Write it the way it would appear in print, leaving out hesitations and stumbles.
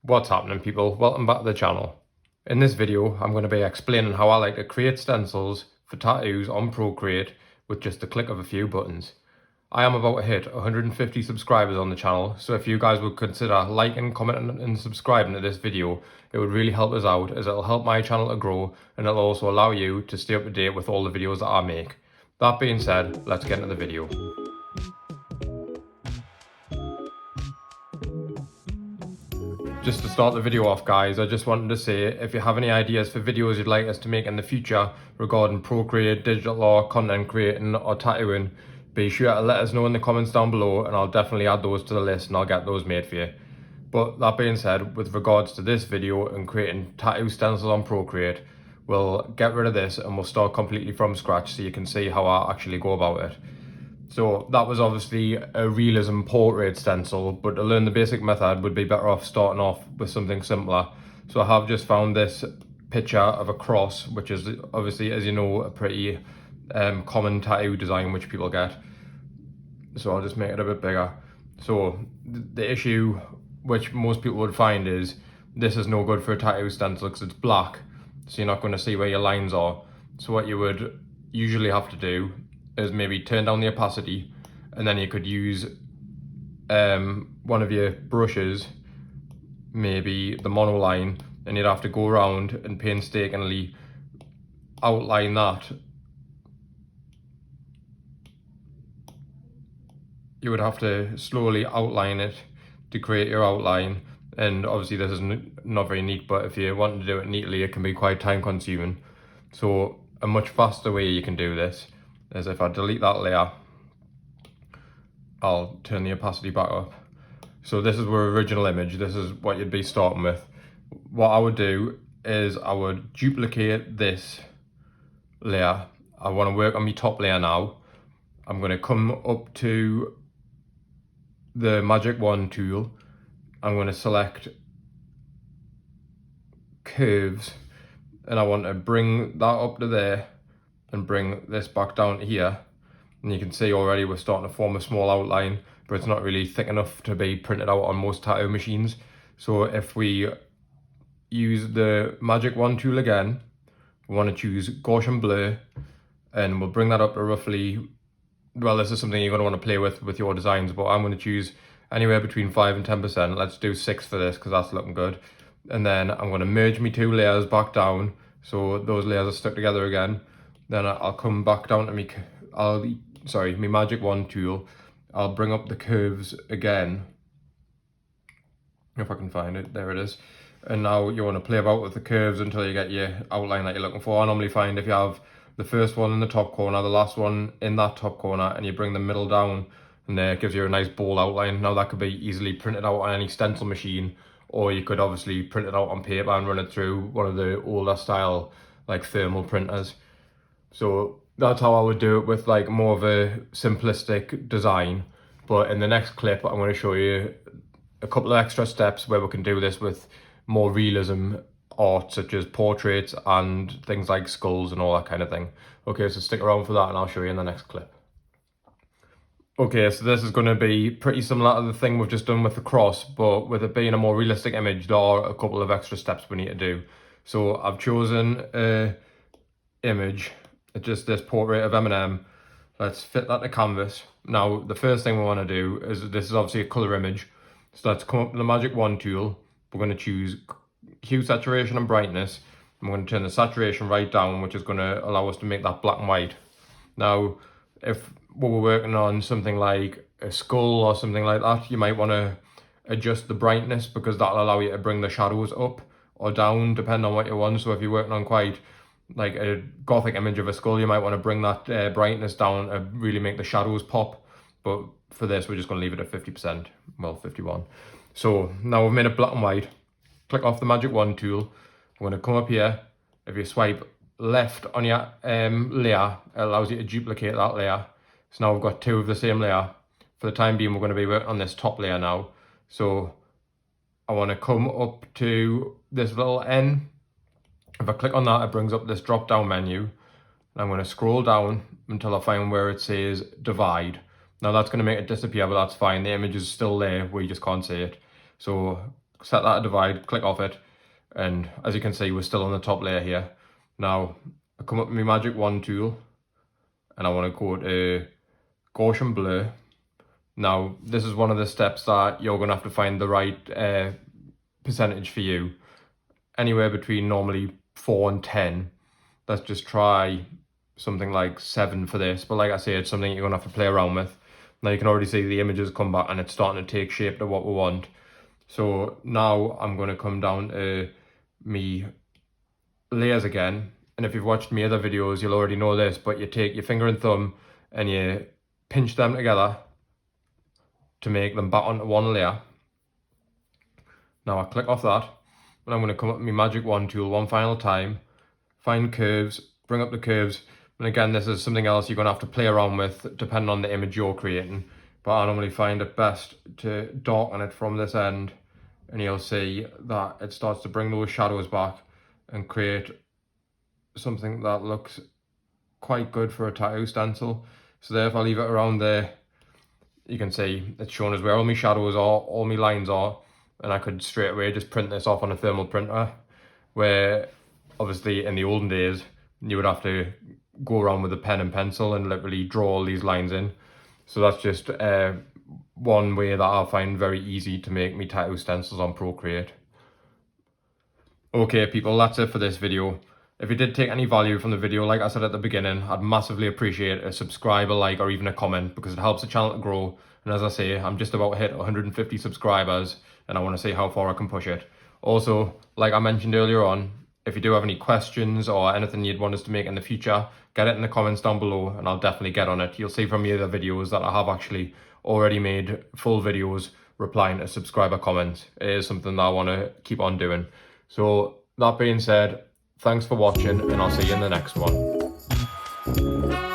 What's happening, people? Welcome back to the channel. In this video I'm going to be explaining how I like to create stencils for tattoos on Procreate with just the click of a few buttons. I am about to hit 150 subscribers on the channel, so if you guys would consider liking, commenting and subscribing to this video, it would really help us out, as it'll help my channel to grow and it'll also allow you to stay up to date with all the videos that I make. That being said, let's get into the video. Just to start the video off, guys, I just wanted to say, if you have any ideas for videos you'd like us to make in the future regarding Procreate, digital art, content creating or tattooing, be sure to let us know in the comments down below and I'll definitely add those to the list and I'll get those made for you. But that being said, with regards to this video and creating tattoo stencils on Procreate, we'll get rid of this and we'll start completely from scratch so you can see how I actually go about it. So that was obviously a realism portrait stencil, but to learn the basic method would be better off starting off with something simpler. So I have just found this picture of a cross, which is obviously, as you know, a pretty common tattoo design which people get. So I'll just make it a bit bigger. So the issue which most people would find is this is no good for a tattoo stencil because it's black, so you're not going to see where your lines are. So what you would usually have to do is maybe turn down the opacity, and then you could use one of your brushes, maybe the monoline, and you'd have to go around and painstakingly outline that. You would have to slowly outline it to create your outline, and obviously this is not very neat, but if you want to do it neatly it can be quite time consuming. So a much faster way you can do this is, if I delete that layer, I'll turn the opacity back up. So this is our original image, this is what you'd be starting with. What I would do is I would duplicate this layer. I want to work on my top layer now. I'm going to come up to the magic wand tool. I'm going to select curves and I want to bring that up to there and bring this back down to here, and you can see already we're starting to form a small outline, but it's not really thick enough to be printed out on most tattoo machines. So if we use the magic wand tool again, we want to choose Gaussian blur, and we'll bring that up to roughly, well, this is something you're going to want to play with your designs, but I'm going to choose anywhere between 5 and 10%. Let's do 6 for this because that's looking good. And then I'm going to merge my two layers back down so those layers are stuck together again. Then I'll come back down to my magic wand tool. I'll bring up the curves again, if I can find it. There it is. And now you want to play about with the curves until you get your outline that you're looking for. I normally find if you have the first one in the top corner, the last one in that top corner, and you bring the middle down, and there it gives you a nice bold outline. Now that could be easily printed out on any stencil machine, or you could obviously print it out on paper and run it through one of the older style like thermal printers. So that's how I would do it with like more of a simplistic design. But in the next clip I'm going to show you a couple of extra steps where we can do this with more realism art, such as portraits and things like skulls and all that kind of thing. Okay, so stick around for that and I'll show you in the next clip. Okay, so this is going to be pretty similar to the thing we've just done with the cross, but with it being a more realistic image, there are a couple of extra steps we need to do. So I've chosen a image, just this portrait of Eminem. Let's fit that to canvas. Now the first thing we want to do is, this is obviously a color image, so let's come up to the magic wand tool. We're going to choose hue, saturation and brightness. I'm going to turn the saturation right down, which is going to allow us to make that black and white. Now if we're working on something like a skull or something like that, you might want to adjust the brightness, because that'll allow you to bring the shadows up or down depending on what you want. So if you're working on quite like a gothic image of a skull, you might want to bring that brightness down to really make the shadows pop. But for this we're just going to leave it at 50%, well 51. So now we've made it black and white. Click off the magic wand tool. We're going to come up here. If you swipe left on your layer, it allows you to duplicate that layer. So now we've got two of the same layer. For the time being we're going to be working on this top layer now. So I want to come up to this little N. If I click on that, it brings up this drop down menu. And I'm going to scroll down until I find where it says divide. Now that's going to make it disappear, but that's fine. The image is still there, we just can't see it. So set that to divide, click off it, and as you can see, we're still on the top layer here. Now, I come up with my magic wand tool, and I want to go to Gaussian blur. Now, this is one of the steps that you're going to have to find the right percentage for you. Anywhere between normally 4 and 10. Let's just try something like 7 for this. But like I say, it's something you're going to have to play around with. Now you can already see the images come back and it's starting to take shape to what we want. So now I'm going to come down to me layers again. And if you've watched me other videos, you'll already know this, but you take your finger and thumb and you pinch them together to make them back onto one layer. Now I click off that, and I'm going to come up with my magic wand tool one final time, find curves, bring up the curves, and again this is something else you're going to have to play around with depending on the image you're creating, but I normally find it best to darken it from this end, and you'll see that it starts to bring those shadows back and create something that looks quite good for a tattoo stencil. So there, if I leave it around there, you can see it's shown as where all my shadows are, all my lines are, and I could straight away just print this off on a thermal printer, where obviously in the olden days you would have to go around with a pen and pencil and literally draw all these lines in. So that's just one way that I find very easy to make me tattoo stencils on Procreate. Okay people, that's it for this video. If you did take any value from the video, like I said at the beginning, I'd massively appreciate a subscribe, a like, or even a comment, because it helps the channel to grow. And as I say, I'm just about to hit 150 subscribers, and I want to see how far I can push it. Also, like I mentioned earlier on, if you do have any questions or anything you'd want us to make in the future, get it in the comments down below, and I'll definitely get on it. You'll see from the other videos that I have actually already made full videos replying to subscriber comments. It is something that I want to keep on doing. So that being said, thanks for watching, and I'll see you in the next one.